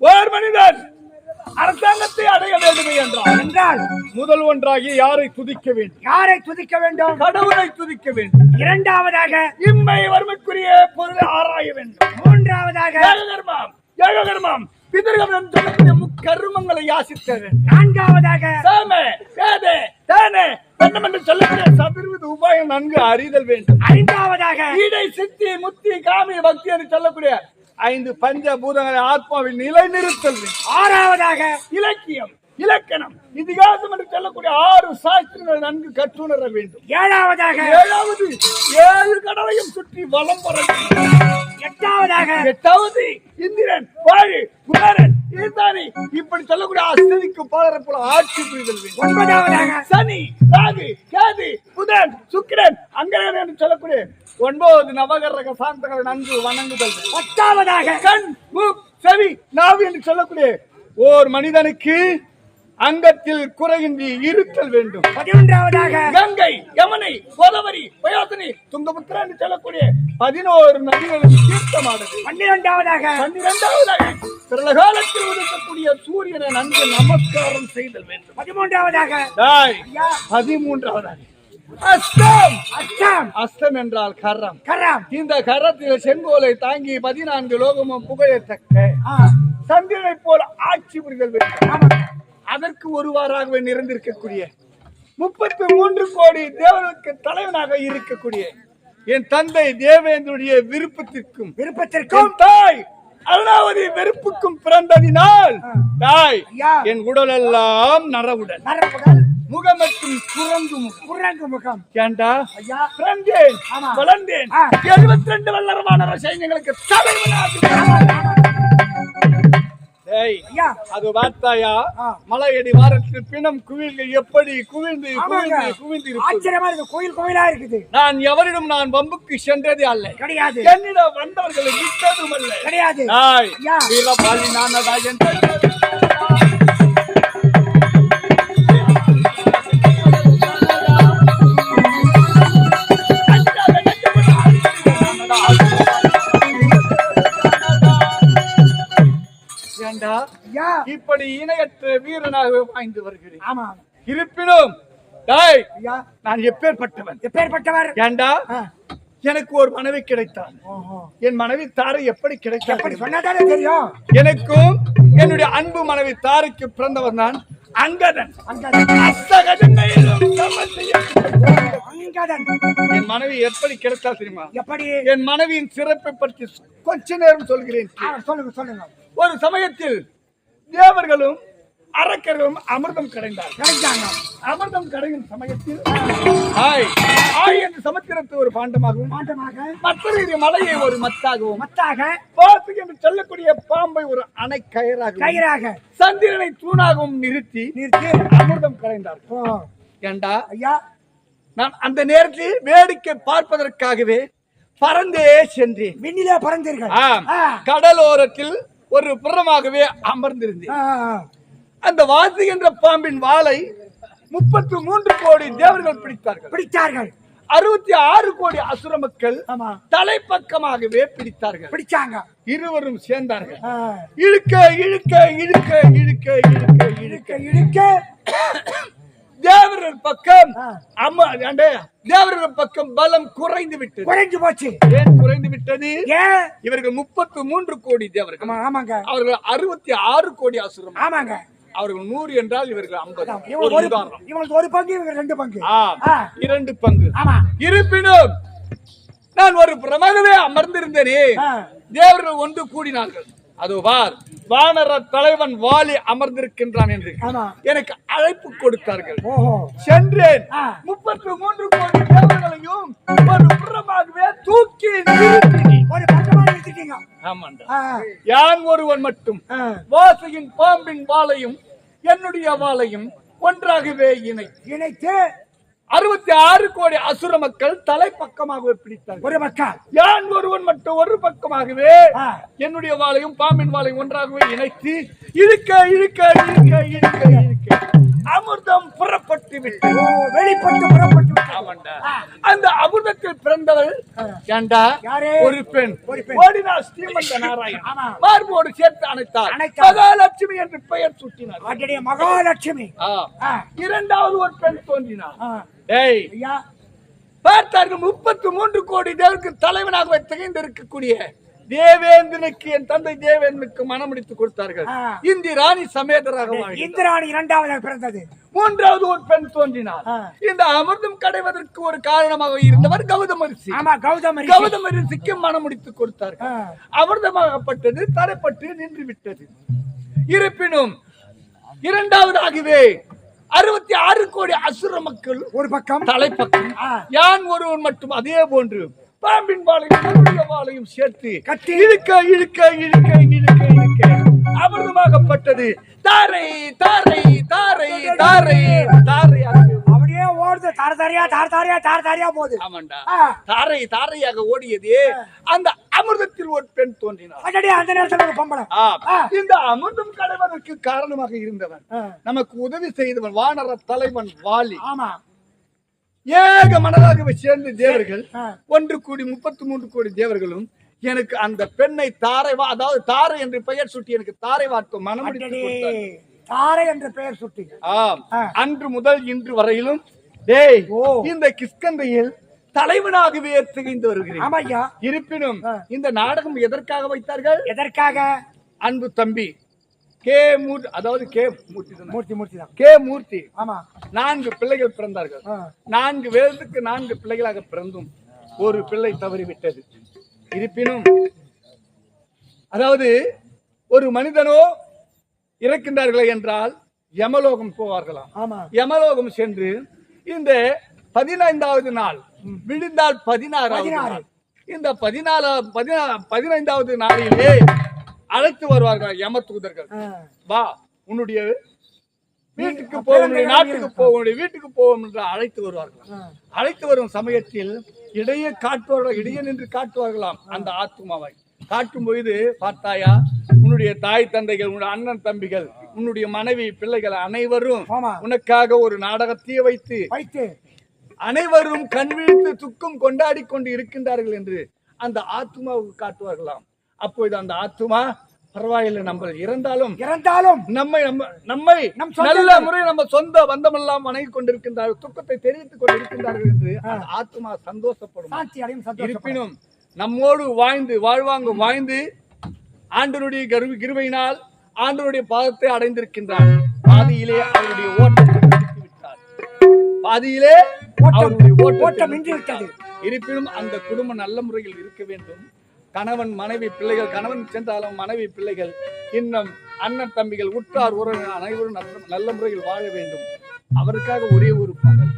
ஒரு மனிதன் அரசாங்கத்தை அடைய வேண்டும் என்றால் முதல் ஒன்றாகி யாரை துதிக்க வேண்டும்? யாரை துதிக்க வேண்டும்? கடவுளை துதிக்க வேண்டும். இரண்டாவதாக இம்மை வறுமைக்குரிய பொருளை ஆராய வேண்டும். மூன்றாவதாக ஏககர்மம் பிதர்கம் சொல்லக்கூடிய முக்கர்மங்களை யாசித்தது. நான்காவதாக சாமே வேதே தானே தன்னம் என்று சொல்லக்கூடிய சதுர்வித உபாயம் நன்கு அறிதல் வேண்டும். ஐந்தாவதாக ஈடை சித்தி முத்தி காமி பக்தி என்று சொல்லக்கூடிய 5 பஞ்சபூதங்களை ஆத்மாவில் நிலைநிறுத்தல் வேண்டும். ஆறாவதாக இலக்கியம் இலக்கணம் இதிகாசம் என்று சொல்லக்கூடிய 6 சாஸ்திரங்கள் நன்கு கற்றுணர வேண்டும். ஏழாவது 7 கடலையும் சுற்றி வலம் பெற வேண்டும். எட்டாவது இந்திரன் வாழி குமாரன் ஈர்த்தானி இப்படி சொல்லக்கூடிய அஸ்திக்கு பாலரை போல ஆட்சி புரிதல் வேண்டும். ஒன்பதாவதாக சனி ராகு கேது புதன் சுக்கிரன் அங்கரன் என்று சொல்லக்கூடிய 9 நவகிரக சாந்தங்களை நன்கு வணங்குதல். பத்தாவதாக கண் மூக்கு செவி நாவு என்று சொல்லக்கூடிய ஓர் மனிதனுக்கு அங்கத்தில் குறையின்றி இருத்தல் வேண்டும். 11ஆவதாக கங்கை யமுனை கோதாவரி பயோதனி துங்கபுத்திரா என்று சொல்லக்கூடிய 11 நதிகளும் தீர்த்தமானது. 12ஆவதாக பிறகாலத்தில் உதிக்கக்கூடிய சூரியனை நன்கு நமஸ்காரம் செய்தல் வேண்டும். 13ஆவதாக 13ஆவதாக அஸ்தம். அஸ்தம் என்றால் கரம். இந்த கரத்தில் செங்கோலை தாங்கி 14 லோகமும் புகழத்தக்க சந்திரனை போல ஆட்சி புரிதல் வேண்டும். அதற்கு ஒருவாறாகவே நிறைந்திருக்கக்கூடிய 33 கோடி தேவர்களுக்கு தலைவனாக இருக்கக்கூடிய என் தந்தை தேவேந்திரனுடைய விருப்பத்திற்கும் தாய் அருணாவதி வெறுப்புக்கும் பிறந்ததினால் தாய் என் உடல் எல்லாம் நரவுடன் முகமற்றும் குரங்கு முகம் ஏண்டா பிறந்தேன் வளர்ந்தேன் 72 வல்லரமான சைன்யங்களுக்கு தலைவனாக அது வார்த்தாயா மலையடி வாரத்தில் பிணம் குவில்கள் எப்படி குவிந்து ஆச்சரியமா இருக்கு. கோயிலா இருக்குது. நான் எவரிடம் நான் வம்புக்கு சென்றதே அல்ல. கிடையாது. என்னிடம் வந்தவர்களை விட்டதும் அல்ல. கிடையாது. இப்படி இணையற்ற வீரனாக வாய்ந்து வருகிறேன். ஆமா. இருப்பினும் நான் எப்பேற்பட்டவர் ஏண்டா எனக்கு ஒரு மனைவி கிடைத்தார். என் மனைவி தாரை எப்படி கிடைத்தார் தெரியும். எனக்கும் என்னுடைய அன்பு மனைவி தாரைக்கு பிறந்தவர் நான் அங்கதன். என் மனைவி எப்படி கிடைத்தால் தெரியுமா? எப்படி? என் மனைவியின் சிறப்பை பற்றி கொஞ்ச நேரம் சொல்கிறேன். சொல்லுங்க. ஒரு சமயத்தில் தேவர்களும் அரக்கர்களும் அமிர்தம் கடைந்தாங்க. அமிர்தம் கடையும் சமயத்தில் சமுத்திரத்தை ஒரு பாண்டமாகவும் மற்றொரு மலையை ஒரு மத்தாக என்று சொல்லக்கூடிய பாம்பை ஒரு அணை கயிறாக சந்திரனை தூணாகவும் நிறுத்தி அமிர்தம் கடைந்தார்கள். ஏண்டா ஐயா, நான் அந்த நேரத்தில் வேடிக்கை பார்ப்பதற்காகவே பறந்தே சென்றேன். விண்ணிலே பறந்தீர்கள். கடலோரத்தில் ஒரு புறமாகவே அமர்ந்திருந்தேன். அந்த வாசுகின்ற பாம்பின் வாளை 33 கோடி தேவர்கள் பிடித்தார்கள். 66 கோடி அசுர மக்கள் தலைப்பக்கமாகவே பிடித்தாங்க. இருவரும் சேர்ந்தார்கள். இழுக்க தேவர்கள் பக்கம் பலம் குறைந்து போச்சு. ஏன் குறைந்து விட்டது? இவர்கள் 33 கோடி தேவர்கள். அவர்கள் 66 கோடி அசுரம். அவர்கள் 100 என்றால் இவர்கள் 50. ஒரு பங்கு, இவர்கள் 2 பங்கு. 2 பங்கு. இருப்பினும் நான் ஒரு பிரமாகவே அமர்ந்திருந்தேனே. தேவர்கள் ஒன்று கூடினார்கள். அது வானர தலைவன் வாலி அமர்ந்திருக்கின்றான் என்று எனக்கு அழைப்பு கொடுத்தார்கள். சென்றேன். 33 கோடி தேவர்களையும் ஒரு புறமாகவே தூக்கி யான் ஒருவன் மட்டும் வாசையின் பாம்பின் வாளையும் என்னுடைய வாளையும் ஒன்றாகவே இணைத்து 66 கோடி அசுர மக்கள் தலைப்பக்கமாகவே பிடித்தார்கள். ஒரு பக்கம் யான் ஒருவன் மட்டும் ஒரு பக்கமாகவே என்னுடைய வாளையும் பாம்பின் வாளையும் ஒன்றாகவே இணைத்து இழுக்க அமிர்தம் புறப்பட்டு விட்டு வெளிப்பட்டு புறப்பட்டு அந்த அமிர்தத்தில் பிறந்தவள் ஏண்டா யாரு? ஒரு பெண் ஒரு பெண். ஓடினார் ஸ்ரீமந்த நாராயணன். ஆமா. மார்போடு சேர்த்து அணைத்தார். அணைத்தார். மகாலட்சுமி என்று பெயர் சூட்டினார். அடடே மகாலட்சுமி. ஆ. இரண்டாவது ஒரு பெண் தோன்றினார். ஆ. டேய் ஐயா பார்த்தார்கள் 33 கோடி தேவருக்கு தலைவனாக திகழ்ந்திருக்கக்கூடிய தேவேந்திரனுக்கு என் தந்தை தேவேந்திரனுக்கு மனமுடித்து கொடுத்தார்கள். ஆ. இந்தி ராணி சமேதராக வாழ்ந்தார். இந்திராணி இரண்டாவதாக பிறந்தது. மூன்றாவது ஒரு பெண் தோன்றினார். ஆ. இந்த அமிர்தம் கடைவதற்கு ஒரு காரணமாக இருந்தவர் கௌதம ரிஷி. ஆமா கௌதம ரிஷி. கௌதம ரிஷிக்கு மனமுடித்து கொடுத்தார்கள். ஆ. அமிர்தமாகப்பட்டது தரைப்பட்டு நின்று விட்டது. இருப்பினும் இரண்டாவதாகவே 66 கோடி அசுர மக்கள் ஒரு பக்கம் தலைப்பக்கம் ஆ. யான் ஒருவன் மட்டும் அதே போன்று பாம்பின் வாளையும் வாளையும் சேர்த்து கட்டி இழுக்க இழுக்க இழுக்க இழுக்க இழுக்க அமிர்தமாகப்பட்டது தாரை தாரை தாரை தாரை தாரை. அப்படியே ஓடுது தார தாரியா தார தாரியா தார தாரியா போகுது. ஆமாண்டா ஆ. தாரை தாரையாக ஓடியது. அந்த அமிர்தத்தில் ஒரு பெண் தோன்றினார். அடடே அந்த நேரத்துல ஒரு பொம்பளை. ஆ. இந்த அமிர்தம் கடைவதற்கு காரணமாக இருந்தவன் ஆ. நமக்கு உதவி செய்தவன் வானர தலைவன் வாலி. ஆமா ஏக மனதாக சேர்ந்த தேவர்கள் ஆ. ஒன்று கூடி 33 கோடி தேவர்களும் எனக்கு அந்த பெண்ணை தாரை அதாவது தாரை என்று பெயர் சுட்டி எனக்கு தாரை வார்த்தை மனமுடித்து அடடே கொடுத்தார். தாரை என்ற பெயர் சுட்டி. ஆம். ஆ. அன்று முதல் இன்று வரையிலும் டேய் ஓ. இந்த கிஷ்கந்தையில் தலைவனாகவே திகழ்ந்து வருகிறேன். ஆமா ஐயா. இருப்பினும் ஆ. இந்த நாடகம் எதற்காக வைத்தார்கள்? எதற்காக? அன்பு தம்பி கே மூர்த்தி, அதாவது கே மூர்த்தி தானே? மூர்த்தி மூர்த்தி தான். கே மூர்த்தி ஆமா 4 பிள்ளைகள் பிறந்தார்கள். ஆ. 4 வேதத்துக்கு 4 பிள்ளைகளாக பிறந்தும் ஒரு பிள்ளை தவறிவிட்டது. இருப்பினும் அதாவது ஒரு மனிதனோ இறக்கின்றார்களே என்றால் யமலோகம் போவார்களாம். ஆமா யமலோகம் சென்று இந்த 15வது நாள் விழுந்தால் 16வது நாள் இந்த 15வது நாளிலே அழைத்து வருவார்கள் யம தூதர்கள். ஆ. வா உன்னுடைய வீட்டுக்கு போகும், நாட்டுக்கு போகும், வீட்டுக்கு போகும் என்று அழைத்து வருவார்கள். ஆ. அழைத்து வரும் சமயத்தில் இடையே காட்டுவார்கள், இடையே நின்று காட்டுவார்களாம். அந்த ஆத்துமாவை காட்டும் பொழுது பார்த்தாயா உன்னுடைய தாய் தந்தைகள், உன்னுடைய அண்ணன் தம்பிகள், உன்னுடைய மனைவி பிள்ளைகள் அனைவரும் ஆமா. உனக்காக ஒரு நாடகத்தையே வைத்து வைத்து அனைவரும் கண்விழித்து துக்கம் கொண்டாடி கொண்டு இருக்கின்றார்கள் என்று அந்த ஆத்துமாவுக்கு காட்டுவார்களாம். அப்போது அந்த ஆத்துமா பரவாயில்லை, நம்ம இறந்தாலும் நம்மை நல்ல முறை நம்ம சொந்த பந்தமெல்லாம் வணங்கி கொண்டிருக்கின்றார்கள், துக்கத்தை தெரிவித்துக் கொண்டிருக்கின்றார்கள் என்று அந்த ஆத்துமா சந்தோஷப்படும். இருப்பினும் நம்மோடு வாழ்ந்து ஆண்டனுடைய கிருபையினால் ஆண்டனுடைய பாதத்தை அடைந்திருக்கின்றார். பாதியிலே அவருடைய ஓட்டத்தை விட்டார். பாதியிலே அவருடைய ஓட்டம் நின்று விட்டது. இருப்பினும் அந்த குடும்பம் நல்ல முறையில் இருக்க வேண்டும். கணவன் மனைவி பிள்ளைகள், கணவன் சென்றாலும் மனைவி பிள்ளைகள், இன்னும் அண்ணன் தம்பிகள், உற்றார் உறவினர் அனைவரும் நல்ல முறையில் வாழ வேண்டும். அவருக்காக ஒரே ஒரு பாடல்.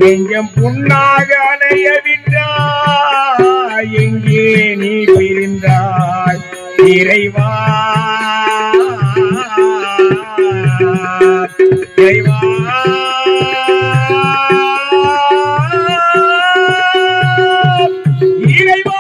நெஞ்சம் புண்ணாக அலைய விட்டாய் எங்கே நீ பிரிந்தாய் இறைவா இறைவா இறைவா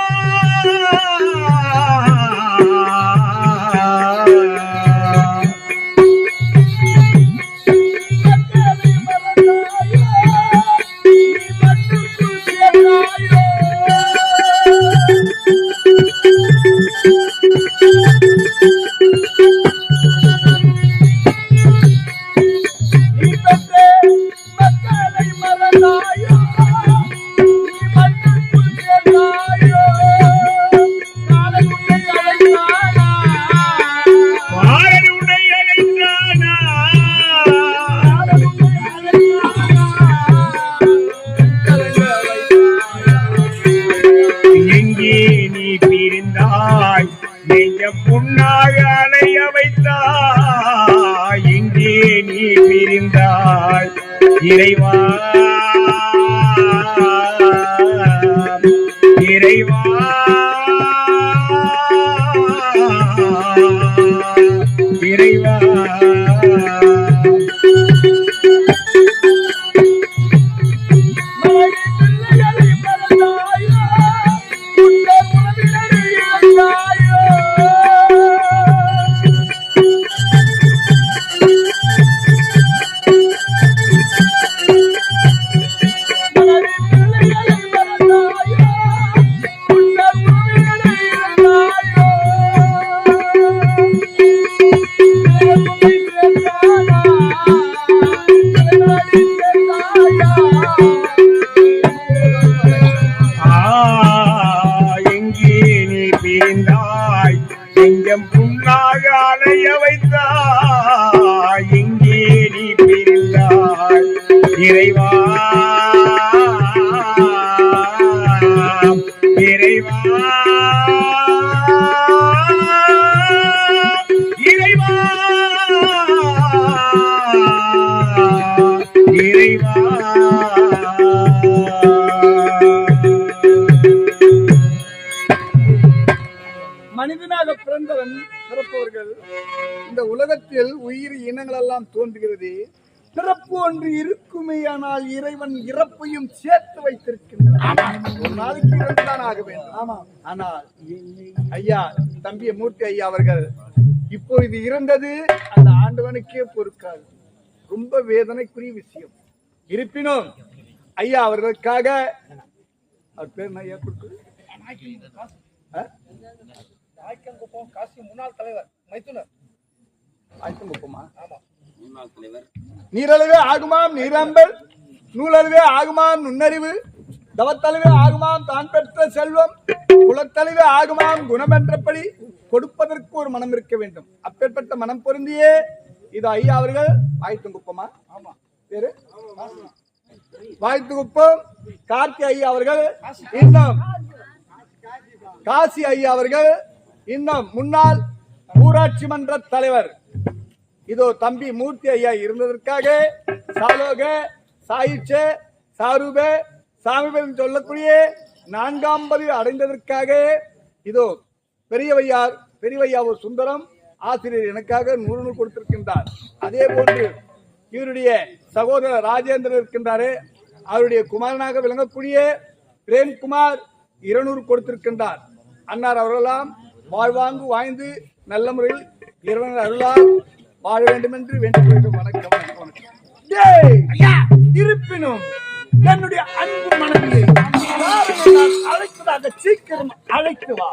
நெஞ்சம் புண்ணாக அலைய வைத்தாய் எங்கே நீ பிரிந்தாய் இறைவா இறைவா இறைவா நெஞ்சம் புண்ணாக அலைய வைத்தாய் எங்கே நீ பிரிந்தாய் இறைவா இறைவா இறைவா இறைவா மனிதனாக பிறப்பவர்கள் இந்த உலகத்தில் உயிர் இனங்கள் எல்லாம் தோன்றுகிறது. பிறப்பு ஒன்று இருக்குமேயானால் இறைவன் இறப்பையும் சேர்த்து வைத்திருக்கின்றான். ஒரு நாளைக்கு இறந்துதான் ஆக வேண்டும். ஆமா, ஆனால் ஐயா தம்பிய மூர்த்தி ஐயா அவர்கள் இப்பொழுது இறந்தது அந்த ஆண்டவனுக்கே பொறுக்காது. ரொம்ப வேதனைக்குரிய விஷயம். இருப்பினும் ஐயா அவர்களுக்காக அவர் பேர் ஐயா கொடுத்து காசி முன்னாள் தலைவர் மைத்துனர் நீரளவே ஆகுமாம் நீரம்பல் நூலளவே ஆகுமாம் நுண்ணறிவு தவத்தளவே ஆகுமாம் தான் பெற்ற செல்வம் குலத்தளவே ஆகுமாம் குணம் என்றபடி கொடுப்பதற்கு ஒரு மனம் இருக்க வேண்டும். அப்பேற்பட்ட மனம் பொருந்தியே இது ஐயா அவர்கள் வாய்த்துங்குப்பமா ஆமா பேரு வாய்த்துங்குப்பம் கார்த்தி ஐயா அவர்கள் இன்னும் காசி ஐயா அவர்கள் இன்னும் முன்னாள் ஊராட்சி மன்ற தலைவர். இதோ தம்பி மூர்த்தி ஐயா இருந்ததற்காக சாலோக சாயிச்சே சாரூபே சாமிபேன் சொல்லக்கூடிய 4ஆம் பதிவு அடைந்ததற்காக இதோ பெரியவையா ஒரு சுந்தரம் ஆசிரியர் எனக்காக 100 கொடுத்திருக்கின்றார். அதே போன்று இவருடைய சகோதரர் ராஜேந்திரன் இருக்கின்றாரே அவருடைய குமாரனாக விளங்கக்கூடிய பிரேம்குமார் 200 கொடுத்திருக்கின்றார். அன்னார் அவர்களெல்லாம் வாழ்வாங்கு வாய்ந்து நல்ல முறையில் இறைவன் அருளால் வாழ வேண்டும் என்று வேண்டிக் கொள்கிறோம். வணக்கம். இருப்பினும் என்னுடைய அன்பு மனைவியை அழைப்பதாக சீக்கிரம் அழைத்து வா.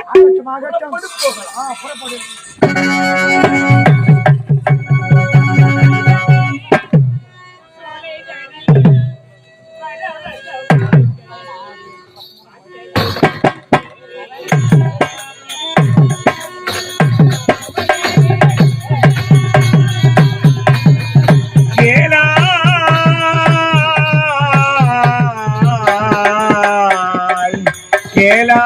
கேளா